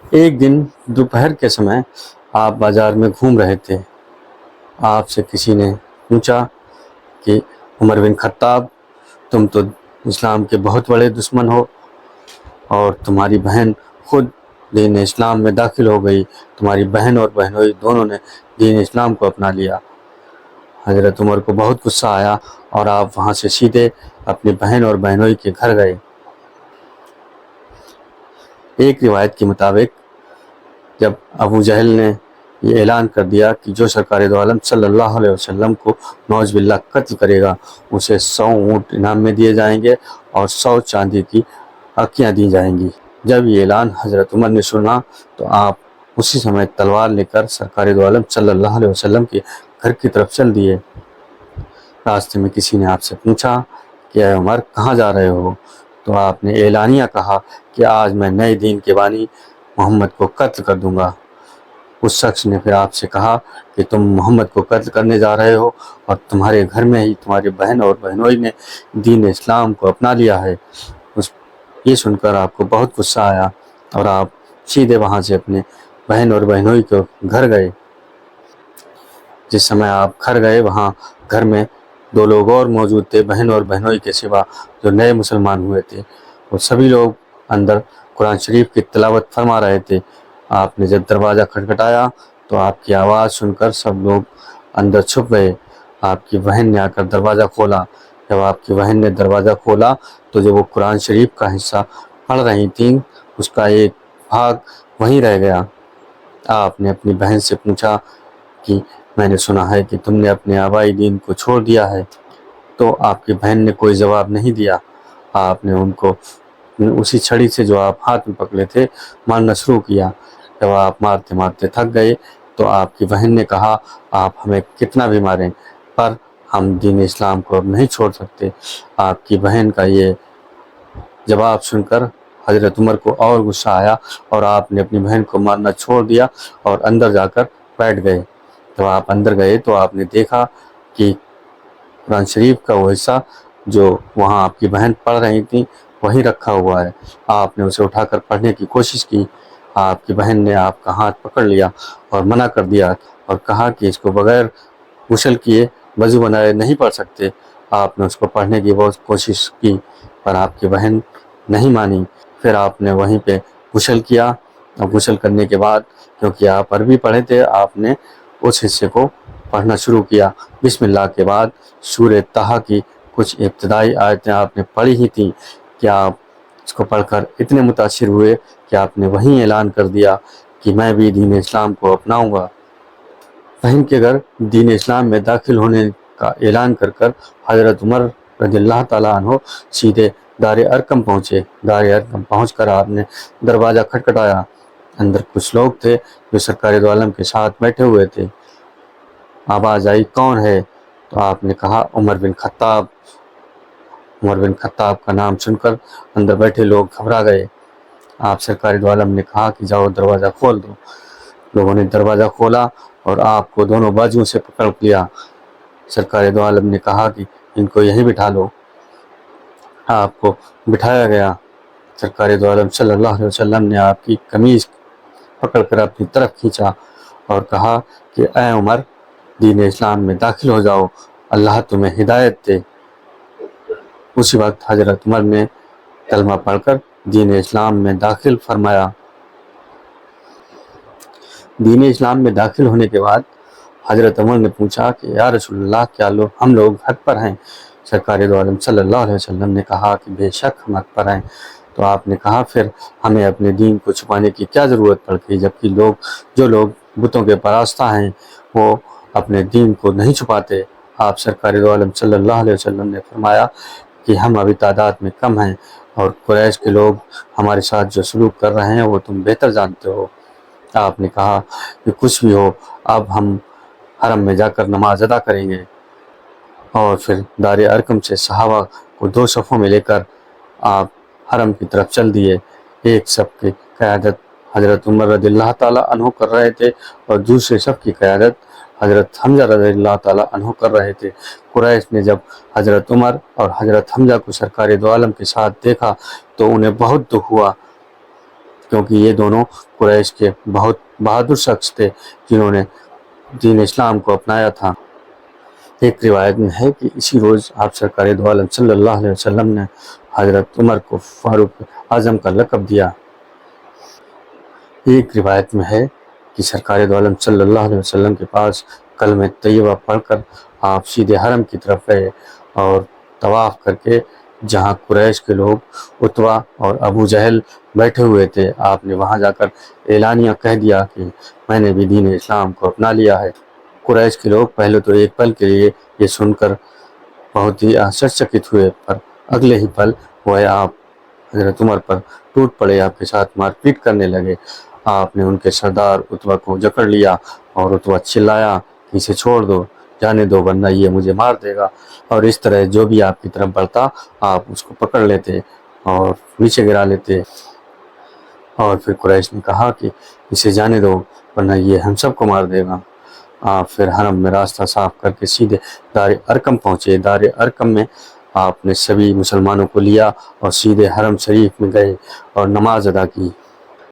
ایک دن دوپہر کے سمے آپ بازار میں گھوم رہے تھے۔ آپ سے کسی نے پوچھا کہ عمر بن خطاب، تم تو اسلام کے بہت بڑے دشمن ہو، اور تمہاری بہن خود دین اسلام میں داخل ہو گئی۔ تمہاری بہن اور بہنوئی دونوں نے دین اسلام کو اپنا لیا۔ حضرت عمر کو بہت غصہ آیا اور آپ وہاں سے سیدھے اپنی بہن اور بہنوئی کے گھر گئے۔ ایک روایت کے مطابق جب ابو جہل نے یہ اعلان کر دیا کہ جو سرکار دو عالم صلی اللہ علیہ وسلم کو نعوذ باللہ قتل کرے گا، اسے 100 اونٹ انعام میں دیے جائیں گے اور 100 چاندی کی عقیاں دی جائیں گی۔ جب یہ اعلان حضرت عمر نے سنا تو آپ اسی سمے تلوار لے کر سرکار دو عالم صلی اللہ علیہ وسلم کے گھر کی طرف چل دیے۔ راستے میں کسی نے آپ سے پوچھا کہ اے عمر، کہاں جا رہے ہو؟ تو آپ نے اعلانیہ کہا کہ آج میں نئے دین کے بانی محمد کو قتل کر دوں گا۔ اس شخص نے پھر آپ سے کہا کہ تم محمد کو قتل کرنے جا رہے ہو اور تمہارے گھر میں ہی تمہاری بہن اور بہنوئی نے دین اسلام کو اپنا لیا ہے۔ یہ سن کر آپ کو بہت غصہ آیا اور آپ سیدھے وہاں سے اپنے بہن اور بہنوئی کے گھر گئے۔ جس سمے آپ گھر گئے، وہاں گھر میں 2 لوگ اور موجود تھے، بہن اور بہنوئی کے سوا، جو نئے مسلمان ہوئے تھے۔ وہ سبھی لوگ اندر قرآن شریف کی تلاوت فرما رہے تھے۔ آپ نے جب دروازہ کھٹکھٹایا تو آپ کی آواز سن کر سب لوگ اندر چھپ گئے۔ آپ کی بہن نے آ کر دروازہ کھولا۔ جب آپ کی بہن نے دروازہ کھولا تو جو وہ قرآن شریف کا حصہ پڑھ رہی تھیں، اس کا ایک بھاگ وہیں رہ گیا۔ آپ نے اپنی بہن سے پوچھا کہ میں نے سنا ہے کہ تم نے اپنے آبائی دین کو چھوڑ دیا ہے۔ تو آپ کی بہن نے کوئی جواب نہیں دیا۔ آپ نے ان کو اسی چھڑی سے جو آپ ہاتھ میں پکڑے تھے مارنا شروع کیا۔ جب آپ مارتے مارتے تھک گئے تو آپ کی بہن نے کہا، آپ ہمیں کتنا بھی ماریں پر ہم دین اسلام کو اب نہیں چھوڑ سکتے۔ آپ کی بہن کا یہ جواب سن کر حضرت عمر کو اور غصہ آیا اور آپ نے اپنی بہن کو مارنا چھوڑ دیا اور اندر جا کر بیٹھ گئے۔ جب آپ اندر گئے تو آپ نے دیکھا کہ قرآن شریف کا وہ حصہ جو وہاں آپ کی بہن پڑھ رہی تھی وہی رکھا ہوا ہے۔ آپ نے اسے اٹھا کر پڑھنے کی کوشش کی۔ آپ کی بہن نے آپ کا ہاتھ پکڑ لیا اور منع کر دیا اور کہا کہ اس کو بغیر غسل کیے وضو بنائے نہیں پڑھ سکتے۔ آپ نے اس کو پڑھنے کی بہت کوشش کی پر آپ کی بہن نہیں مانی۔ پھر آپ نے وہیں پہ غسل کیا اور غسل کرنے کے بعد، کیونکہ آپ عربی پڑھے تھے، آپ نے اس حصے کو پڑھنا شروع کیا۔ بسم اللہ کے بعد سورہ طٰہٰ کی کچھ ابتدائی آیتیں آپ نے پڑھی ہی تھیں کہ آپ اس کو پڑھ کر اتنے متاثر ہوئے کہ آپ نے وہیں اعلان کر دیا کہ میں بھی دین اسلام کو اپناؤں گا۔ بہن کے گھر دین اسلام میں داخل ہونے کا اعلان کر کر حضرت عمر رضی اللہ تعالیٰ عنہ سیدھے دار ارقم پہنچے۔ دار ارقم پہنچ کر آپ نے دروازہ کھٹکھٹایا۔ اندر کچھ لوگ تھے جو سرکار دو عالم کے ساتھ بیٹھے ہوئے تھے۔ آواز آئی، کون ہے؟ تو آپ نے کہا، عمر بن خطاب۔ عمر بن خطاب کا نام سن کر اندر بیٹھے لوگ گھبرا گئے۔ آپ سرکار دو عالم نے کہا کہ جاؤ دروازہ کھول دو۔ لوگوں نے دروازہ کھولا اور آپ کو دونوں بازوؤں سے پکڑ لیا۔ سرکار دو عالم نے کہا کہ ان کو یہیں بٹھا لو۔ آپ کو بٹھایا گیا۔ سرکار دو عالم صلی اللہ علیہ وسلم نے آپ کی قمیض پکڑ کر اپنی طرف کھینچا اور کہا کہ اے عمر، دین اسلام میں داخل ہو جاؤ، اللہ تمہیں ہدایت دے۔ اسی وقت حضرت عمر نے کلمہ پڑھ کر دین اسلام میں داخل فرمایا۔ دین اسلام میں داخل ہونے کے بعد حضرت عمر نے پوچھا کہ یا رسول اللہ، کیا ہم لوگ حق پر ہیں؟ سرکار دو عالم صلی اللہ علیہ وسلم نے کہا کہ بے شک ہم حق پر ہیں۔ تو آپ نے کہا، پھر ہمیں اپنے دین کو چھپانے کی کیا ضرورت پڑ گئی، جبکہ جو لوگ بتوں کے پرستہ ہیں وہ اپنے دین کو نہیں چھپاتے۔ آپ سرکار دو عالم صلی اللہ علیہ وسلم نے فرمایا کہ ہم ابھی تعداد میں کم ہیں اور قریش کے لوگ ہمارے ساتھ جو سلوک کر رہے ہیں وہ تم بہتر جانتے ہو۔ آپ نے کہا کہ کچھ بھی ہو، اب ہم حرم میں جا کر نماز ادا کریں گے۔ اور پھر دار ارقم سے صحابہ کو 2 صفوں میں لے کر آپ حرم کی طرف چل دیے۔ ایک صف کی قیادت حضرت عمر رضی اللہ تعالیٰ عنہ کر رہے تھے اور دوسرے صف کی قیادت حضرت حمزہ رضی اللہ تعالیٰ عنہ کر رہے تھے۔ قریش نے جب حضرت عمر اور حضرت حمزہ کو سرکار دو عالم کے ساتھ دیکھا تو انہیں بہت دکھ ہوا۔ کیونکہ یہ دونوں قریش کے بہت بہادر شخص تھے جنہوں نے دین اسلام کو اپنایا تھا۔ ایک روایت میں ہے کہ اسی روز آپ سرکار دو عالم صلی اللہ علیہ وسلم نے حضرت عمر کو فاروق اعظم کا لقب دیا۔ ایک روایت میں ہے کہ سرکار دو عالم صلی اللہ علیہ وسلم کے پاس کلمہ طیبہ پڑھ کر آپ سیدھے حرم کی طرف گئے اور طواف کر کے جہاں قریش کے لوگ عتبہ اور ابو جہل بیٹھے ہوئے تھے، آپ نے وہاں جا کر اعلانیہ کہہ دیا کہ میں نے بھی دین اسلام کو اپنا لیا ہے۔ قریش کے لوگ پہلے تو ایک پل کے لیے یہ سن کر بہت ہی آشچర్యچکت ہوئے، پر اگلے ہی پل وہ آپ حضرت عمر پر ٹوٹ پڑے، آپ کے ساتھ مار پیٹ کرنے لگے۔ آپ نے ان کے سردار عتبہ کو جکڑ لیا اور عتبہ چلایا کہ اسے چھوڑ دو، جانے دو ورنہ یہ مجھے مار دے گا، اور اس طرح جو بھی آپ کی طرف بڑھتا آپ اس کو پکڑ لیتے اور نیچے گرا لیتے۔ اور پھر قریش نے کہا کہ اسے جانے دو ورنہ یہ ہم سب کو مار دے گا۔ آپ پھر حرم میں راستہ صاف کر کے سیدھے دار ارقم پہنچے۔ دار ارقم میں آپ نے سبھی مسلمانوں کو لیا اور سیدھے حرم شریف میں گئے اور نماز ادا کی۔